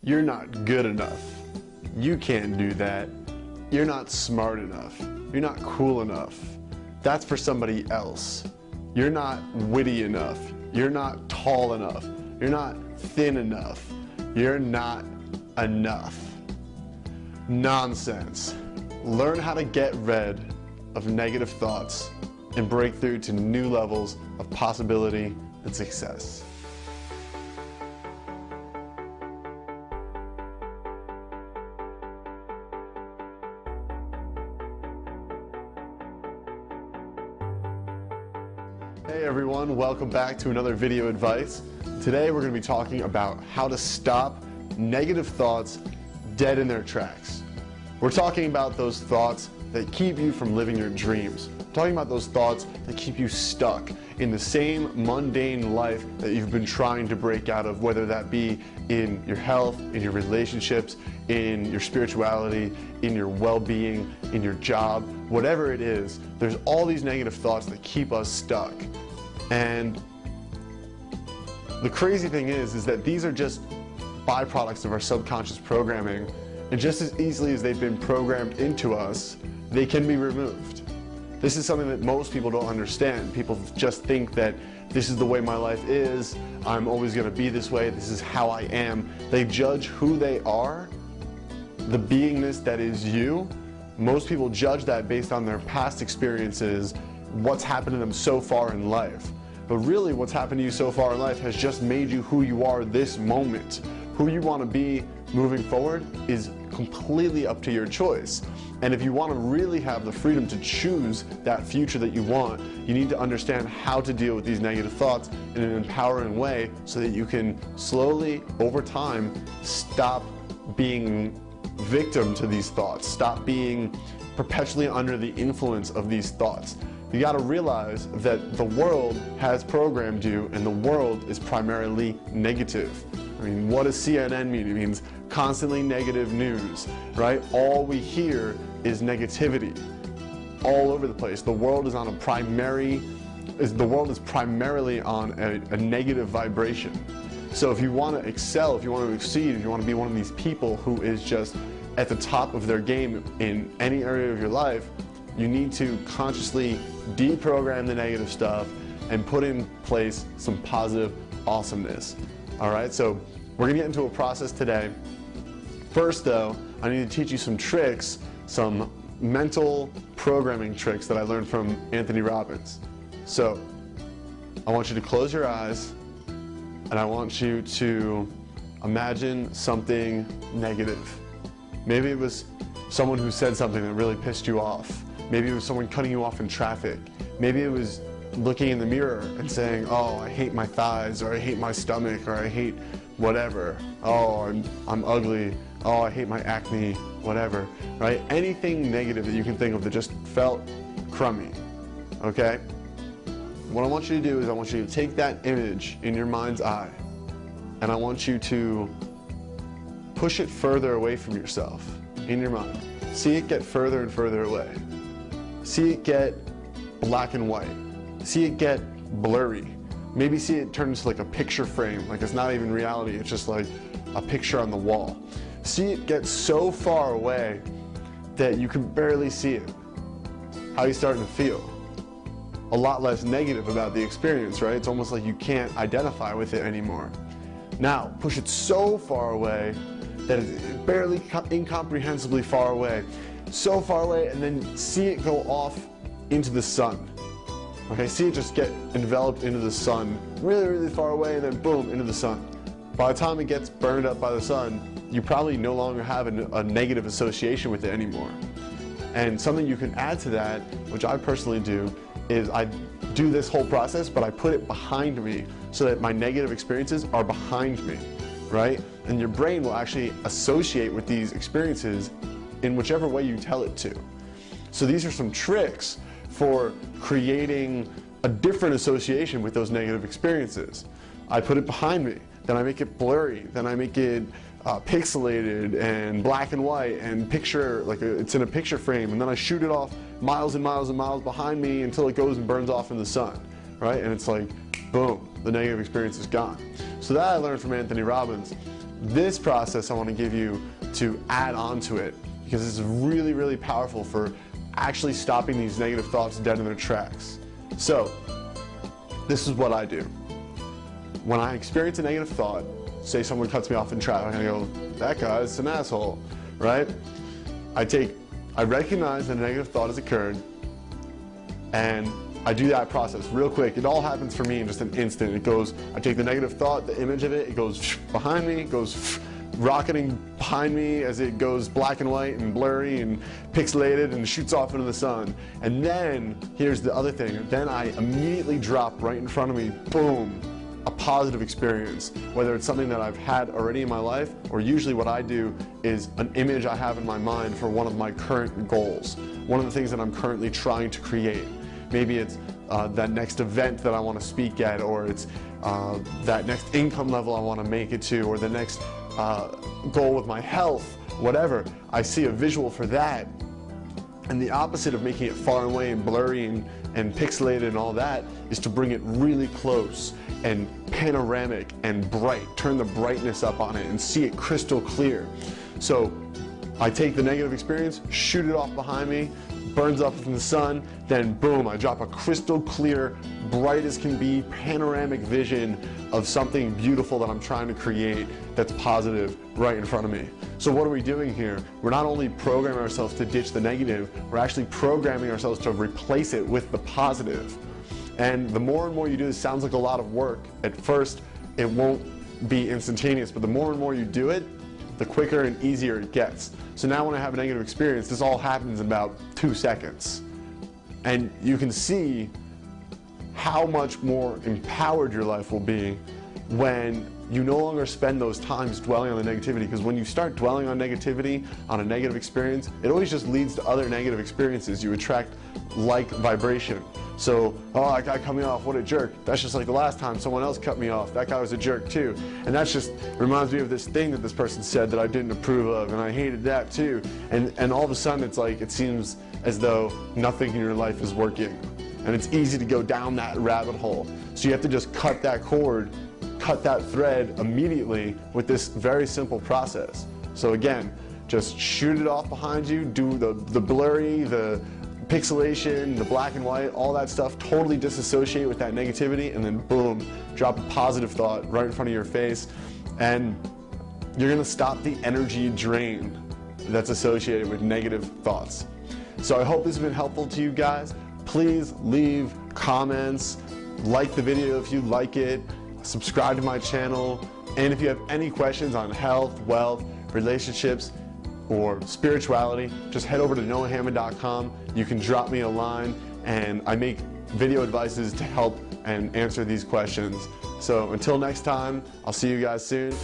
You're not good enough. You can't do that. You're not smart enough. You're not cool enough. That's for somebody else. You're not witty enough. You're not tall enough. You're not thin enough. You're not enough. Nonsense. Learn how to get rid of negative thoughts and break through to new levels of possibility and success. Hey everyone, welcome back to another video advice. Today we're going to be talking about how to stop negative thoughts dead in their tracks. We're talking about those thoughts that keep you from living your dreams. We're talking about those thoughts that keep you stuck in the same mundane life that you've been trying to break out of, whether that be in your health, in your relationships, in your spirituality, in your well-being, in your job, whatever it is. There's all these negative thoughts that keep us stuck. And the crazy thing is that these are just byproducts of our subconscious programming, and just as easily as they've been programmed into us, they can be removed. This is something that most people don't understand. People just think that this is the way my life is, I'm always going to be this way, this is how I am. They judge who they are, the beingness that is you. Most people judge that based on their past experiences, what's happened to them so far in life. But really what's happened to you so far in life has just made you who you are this moment. Who you want to be moving forward is completely up to your choice. And if you want to really have the freedom to choose that future that you want, you need to understand how to deal with these negative thoughts in an empowering way so that you can slowly, over time, stop being victim to these thoughts, stop being perpetually under the influence of these thoughts. You got to realize that the world has programmed you, and the world is primarily negative. I mean, what does CNN mean? It means constantly negative news, right? All we hear is negativity all over the place. The world is on a primarily on a negative vibration. So if you want to excel, if you want to exceed, if you want to be one of these people who is just at the top of their game in any area of your life, you need to consciously deprogram the negative stuff and put in place some positive awesomeness. All right, so we're gonna get into a process today. First though, I need to teach you some tricks, some mental programming tricks that I learned from Anthony Robbins. So I want you to close your eyes and I want you to imagine something negative. Maybe it was someone who said something that really pissed you off. Maybe it was someone cutting you off in traffic. Maybe it was looking in the mirror and saying, oh, I hate my thighs, or I hate my stomach, or I hate whatever. Oh, I'm ugly. Oh, I hate my acne, whatever, right? Anything negative that you can think of that just felt crummy, okay? What I want you to do is I want you to take that image in your mind's eye, and I want you to push it further away from yourself in your mind. See it get further and further away. See it get black and white. See it get blurry. Maybe see it turn into like a picture frame, like it's not even reality, it's just like a picture on the wall. See it get so far away that you can barely see it. How are you starting to feel? A lot less negative about the experience, right? It's almost like you can't identify with it anymore. Now, push it so far away that it's barely incomprehensibly far away. So far away, and then see it go off into the sun. Okay, see it just get enveloped into the sun, really, really far away, and then boom, into the sun. By the time it gets burned up by the sun, you probably no longer have a negative association with it anymore. And something you can add to that, which I personally do, is I do this whole process, but I put it behind me so that my negative experiences are behind me, right? And your brain will actually associate with these experiences in whichever way you tell it to. So these are some tricks for creating a different association with those negative experiences. I put it behind me, then I make it blurry, then I make it pixelated and black and white and picture, like it's in a picture frame, and then I shoot it off miles and miles and miles behind me until it goes and burns off in the sun, right? And it's like, boom, the negative experience is gone. So that I learned from Anthony Robbins. this process I want to give you to add on to it, because it's really, really powerful for actually stopping these negative thoughts dead in their tracks. So, this is what I do. When I experience a negative thought, say someone cuts me off in traffic, and I go, that guy's an asshole, right? I recognize that a negative thought has occurred, and I do that process real quick. It all happens for me in just an instant. It goes, I take the negative thought, the image of it, it goes behind me, it goes rocketing behind me as it goes black and white and blurry and pixelated and shoots off into the sun. And then, here's the other thing, then I immediately drop right in front of me, boom, a positive experience, whether it's something that I've had already in my life, or usually what I do is an image I have in my mind for one of my current goals, one of the things that I'm currently trying to create. Maybe it's that next event that I want to speak at, or it's that next income level I want to make it to, or the next goal with my health, whatever. I see a visual for that, and the opposite of making it far away and blurry and pixelated and all that is to bring it really close and panoramic and bright. Turn the brightness up on it and see it crystal clear. So I take the negative experience, shoot it off behind me, burns up in the sun, then boom, I drop a crystal clear, bright as can be, panoramic vision of something beautiful that I'm trying to create that's positive right in front of me. So what are we doing here? We're not only programming ourselves to ditch the negative, we're actually programming ourselves to replace it with the positive. And the more and more you do this, sounds like a lot of work. At first, it won't be instantaneous, but the more and more you do it, the quicker and easier it gets. So now when I have a negative experience, this all happens in about 2 seconds. And you can see how much more empowered your life will be when you no longer spend those times dwelling on the negativity. Because when you start dwelling on negativity, on a negative experience, it always just leads to other negative experiences. You attract like vibration. So, oh, that guy cut me off, what a jerk. That's just like the last time someone else cut me off. That guy was a jerk too. And that's just reminds me of this thing that this person said that I didn't approve of, and I hated that too. And all of a sudden it's like, it seems as though nothing in your life is working. And it's easy to go down that rabbit hole. So you have to just cut that cord, cut that thread immediately with this very simple process. So again, just shoot it off behind you, do the blurry, the pixelation, the black and white, all that stuff, totally disassociate with that negativity, and then boom, drop a positive thought right in front of your face, and you're gonna stop the energy drain that's associated with negative thoughts. So I hope this has been helpful to you guys. Please leave comments, like the video if you like it, subscribe to my channel, and if you have any questions on health, wealth, relationships, or spirituality, just head over to noahhammond.com. You can drop me a line, and I make video advices to help and answer these questions. So until next time, I'll see you guys soon.